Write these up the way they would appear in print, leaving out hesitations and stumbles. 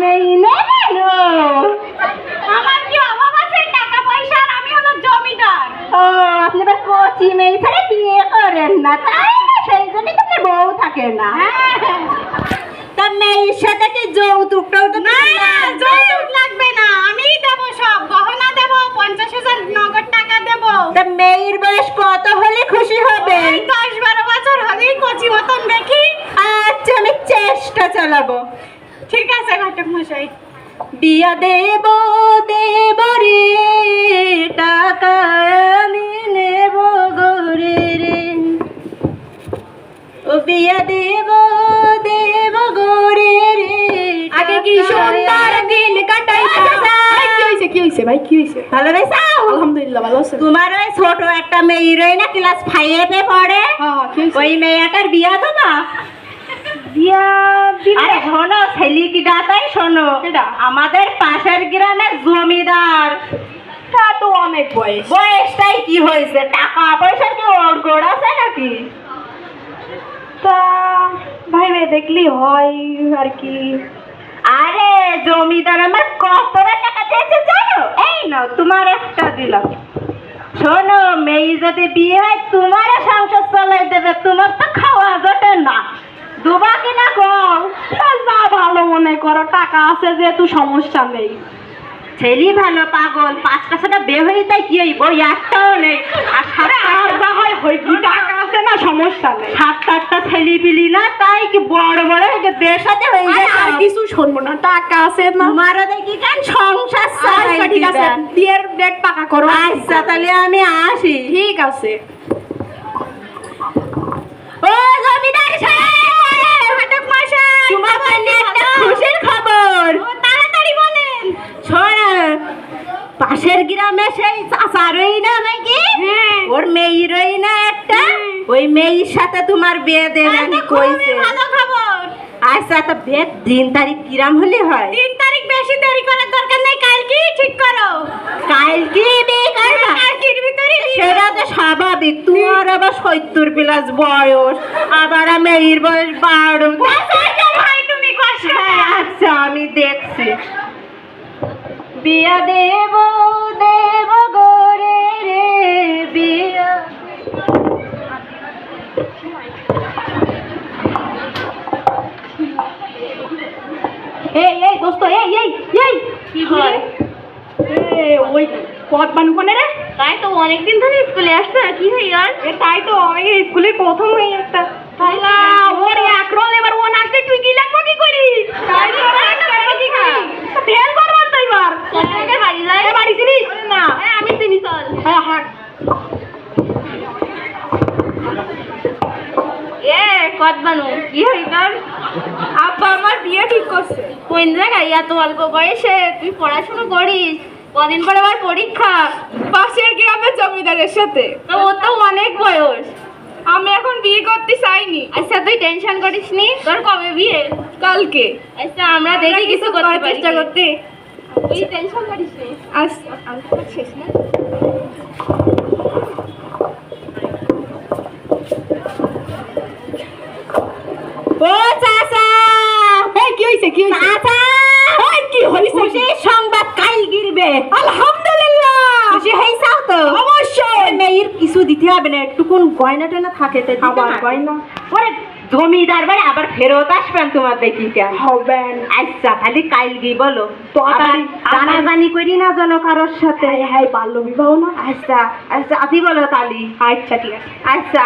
মেয়ে নেবেন? আমার কি অভাব আছে টাকা পয়সার? আমি হলো জমিদার। ও আপনি এবার কচি মেয়ে ছেড়ে বিয়ে করেন না, তাই না? সেই জন্যই তো বউ থাকে না। তা মেয়ের সাথে কি যৌতুক টৌতুক? না যৌতুক লাগবে না, আমিই দেবো সব। গহনা দেবো, 50,000 নগদ টাকা দেবো। তা মেয়ের বয়স কত হলে খুশি হবে? 10-12 বছর হলেই কচি মতন দেখি। আচ্ছা আমি চেষ্টা চালাবো। ঠিক আছে ঘটক মশাই। বিয়া দেব দেব রে, টাকা আমি নেব গরে রে। ও বিয়া দেব দেব গরে রে। আগে কি সুন্দর দিন কাটাইতা। কি হইছে ভাই, কি হইছে? ভালো রয়েছাও? আলহামদুলিল্লাহ ভালো আছে। তোমার ওই ছোট একটা মেয়ে রয়ে না, ক্লাস 5-এ পড়ে, হ্যাঁ কি হইছে? ওই মেয়েটার বিয়া দেবা? বিয়া আরে শোনো, ছেলে কি ডাতাই শোনো, কেডা? আমাদের পাশের গ্রামের জমিদার। তা তো অনেক বয়স। বয়সটাই কি হয়েছে, টাকা পয়সার কি ওর গোড় আছে নাকি? তা ভাই ভাই দেখলি হয় আর কি। আরে জমিদার আমার কত টাকা দিয়েছে জানো? এই নাও তোমার একটা দিলাম। শোনো, মেয়ে যদি বিয়ে হয় তোমারও সংসার চালাই দেবে, তোমার তো খাওয়া জোটে না। দুবা কিনা কম? যা ভালো মনে করো, টাকা আছে যেহেতু সমস্যা নেই। ছেলে ভালো, পাগল 5টা 6টা বিয়ে হয়ে তাই কি হইব? একটাও নেই। আর যা হয় হয় কি, টাকা আছে না, সমস্যা নেই। 7-8টা ছেলে পিলি না, তাই কি বড় বড় হয়ে বিয়ের সাথে হয়ে আর যায়। কিছু শুনবো না, টাকা আছে না। তোমারও দেখি কেন সংসার চালাই আচ্ছা ঠিক আছে, দিবেন। বিয়ের ডেট পাকা করো। আচ্ছা তাহলে আমি আসি। ঠিক আছে। ও জমিদার সাহেব, ঘটক মশাই, তোমার জন্য একটা খুশির খবর। তাড়াতাড়ি বলেন। শোন, পাশের গ্রামে সেই চাচারই না নাকি, হ্যাঁ। ওর মেয়েরই না একটা, ওই মেয়ের সাথে তোমার বিয়ে দেবে আমি কইছে। ভালো খবর। আচ্ছা তা বিয়ের দিন তারিখ কিরাম হলে হয়? 3 তারিখ, বেশি দেরি করার দরকার নেই, কালকেই ঠিক করো। কালকে বিয়ে করবা? কালকের ভিতরে সেটা তো স্বাভাবিক, তোমার আবার 70+ বয়স, আবার মেয়ের বয়স 12। ভাই তুমি কষ্ট। হ্যাঁ আচ্ছা আমি দেখছি। বিয়া দেব দেব গোরে রে, বিয়া। এই এই দোস্ত, এই এই এই কি হয়? ওই পদ বানুকনে রে। তাই তো অনেকদিন ধরে স্কুলে আসছে, কি হয় আর? তাই তো আমি স্কুলের প্রথম হয়ে একটা। তাইলা ওর এক রোল, এবার ও নাচতে তুই কি লাগবো কি করি? তাই তো কি করি? ফেল করব তো এবার। কোথায় বাড়ি যায়? এ বাড়ি চিনিস না? আমি চিনি, চল। হ্যাঁ হাট। এ কত বানু, কি হয় তোর? আব্বা আমার বিয়ে ঠিক করছে। কোন জায়গায়? এত অল্প বয়সে তুই পড়াশোনা করিস? কদিন পরে আবার পরীক্ষা। পাশের গ্রামের জমিদারের সাথে। তো ও তো অনেক বয়স। আমি এখন বিয়ে করতে চাইনি। আচ্ছা তুই টেনশন করিস নি, তোর কবে বিয়ে? কালকে। আচ্ছা আমরা দেখি কিছু করতে পারি চেষ্টা করতে। তুই টেনশন করিস নি। আচ্ছা শেষ না। ও চাচা, এই কি হইছে, কি হইছে? চাচা, এই কি হইছে? খুশির সংবাদ কাল গিরবে। আলহামদুলিল্লাহ। খুশি হইছাও তো? অবশ্যই। মেয়ের কিছু দিতে হবে না, একটুকুন গয়না টয়না থাকে তাই দিতে আবার পারবে। গয়না? ওরে জমিদার বাড়ি আবার ফেরত আসবেন তোমার দেখি কেন। হবেন। আচ্ছা খালি কাইল গি বলো তো, তাড়াতাড়ি। জানাজানি করি না যেন কারোর সাথে। হ্যাঁ হ্যাঁ, বাল্য বিবাহ না। আচ্ছা আচ্ছা আদি বলো তালি। আচ্ছা ঠিক আছে। আচ্ছা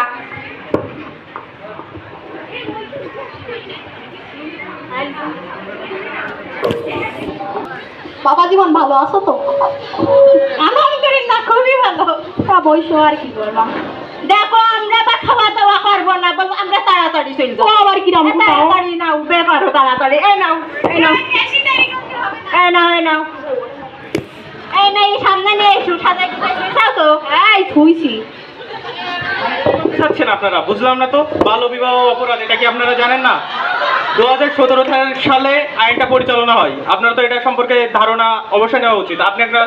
বাবা জীবন ভালো আছো তো? আলহামদুলিল্লাহ খুবই ভালো। তা বইসো আর কি করলাম। দেখো আমরা বা খাওয়া দাওয়া করবো না, বল আমরা তাড়াতাড়ি চলে ও যাবো। আবার কিরম এ, তাড়াতাড়ি নাও, বে করো তাড়াতাড়ি। এই নাও, এই নাও, এই নাও, এই নাও, এই নাও, এই সামনে নিয়ে এসো, সাথে যাও তো। এই থুইছি। চাচ্ছেন আপনারা, বুঝলাম না তো। বাল্য বিবাহ অপরাধ, এটা কি আপনারা জানেন না? 2017 সালে আইনটা পরিচালনা হয়। আপনারা তো এটা সম্পর্কে ধারণা অবশ্যই নেওয়া উচিত। আপনি একটা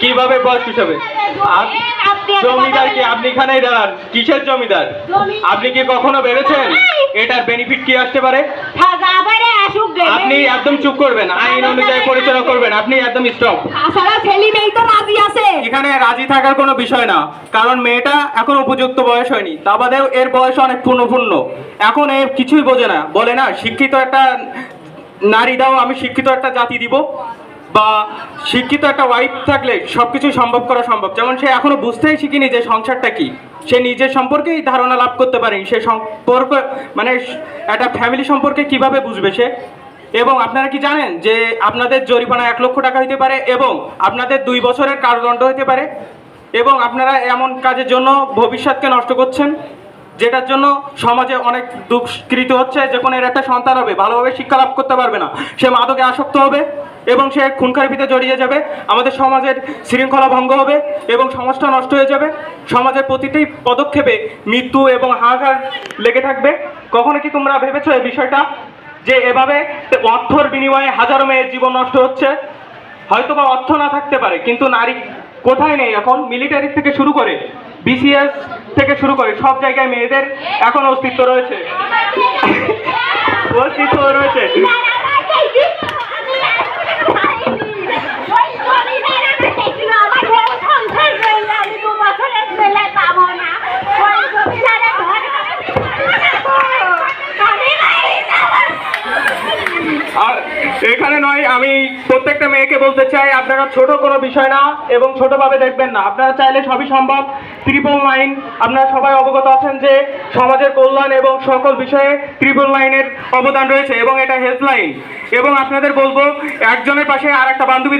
কিভাবে বয়স হিসাবে জমিদার কি? আপনি এখানেই দাঁড়ান, কিসের জমিদার? আপনি কি কখনো ভেবেছেন এটার বেনিফিট কি আসতে পারে? আবারে আসুক গে আপনি একদম চুপ করবেন, আইন অনুযায়ী পরিচালনা করবেন, আপনি একদম স্টপ। তাছাড়া ছেলে মেয়ে তো রাজি আছে। এখানে রাজি থাকার কোনো বিষয় না, কারণ মেয়েটা এখন উপযুক্ত বয়স হয়নি, তা বাদেও এর বয়স অনেক পূর্ণ। এখন এ কিছুই বোঝে না, বলে না শিক্ষিত একটা নারী দাও, আমি শিক্ষিত একটা জাতি দিব, বা শিক্ষিত একটা ওয়াইফ থাকলে সবকিছু সম্ভব করা সম্ভব। যেমন সে এখনো বুঝতেই শিখিনি যে সংসারটা কি, সে নিজের সম্পর্কেই ধারণা লাভ করতে পারেনি, সে সম্পর্ক মানে একটা ফ্যামিলি সম্পর্কে কিভাবে বুঝবে সে। এবং আপনারা কি জানেন যে আপনাদের জরিমানা 1 লক্ষ টাকা হতে পারে এবং আপনাদের 2 বছরের কারাদণ্ড হতে পারে, এবং আপনারা এমন কাজের জন্য ভবিষ্যৎকে নষ্ট করছেন, যেটার জন্য সমাজে অনেক দুষ্কৃত হচ্ছে। যখন এর একটা সন্তান হবে, ভালোভাবে শিক্ষা লাভ করতে পারবে না, সে মাদকে আসক্ত হবে এবং সে খুনখারাপিতে জড়িয়ে যাবে, আমাদের সমাজের শৃঙ্খলা ভঙ্গ হবে এবং সমাজটা নষ্ট হয়ে যাবে। সমাজের প্রতিটি পদক্ষেপে মৃত্যু এবং হাহাকার লেগে থাকবে। কখনো কি তোমরা ভেবেছো এই বিষয়টা, যে এভাবে অর্থর বিনিময়ে হাজারো মেয়ের জীবন নষ্ট হচ্ছে? হয়তো বা অর্থ না থাকতে পারে, কিন্তু নারী কোথায় নেই এখন? মিলিটারি থেকে শুরু করে বিসিএস থেকে শুরু করে সব জায়গায় মেয়েদের এখন অস্তিত্ব রয়েছে। অস্তিত্ব রয়েছে। আর এখানে নয়, আমি প্রত্যেকটা মেয়েকে বলতে চাই, আপনারা ছোট কোনো বিষয় না এবং ছোটভাবে দেখবেন না। আপনারা চাইলে সবই সম্ভব। 999, আপনারা সবাই অবগত আছেন যে সমাজের কল্যাণ এবং সকল বিষয়ে 999-এর অবদান রয়েছে এবং এটা হেল্পলাইন। এবং আপনাদের বলবো, একজনের পাশে আর একটা বান্ধবী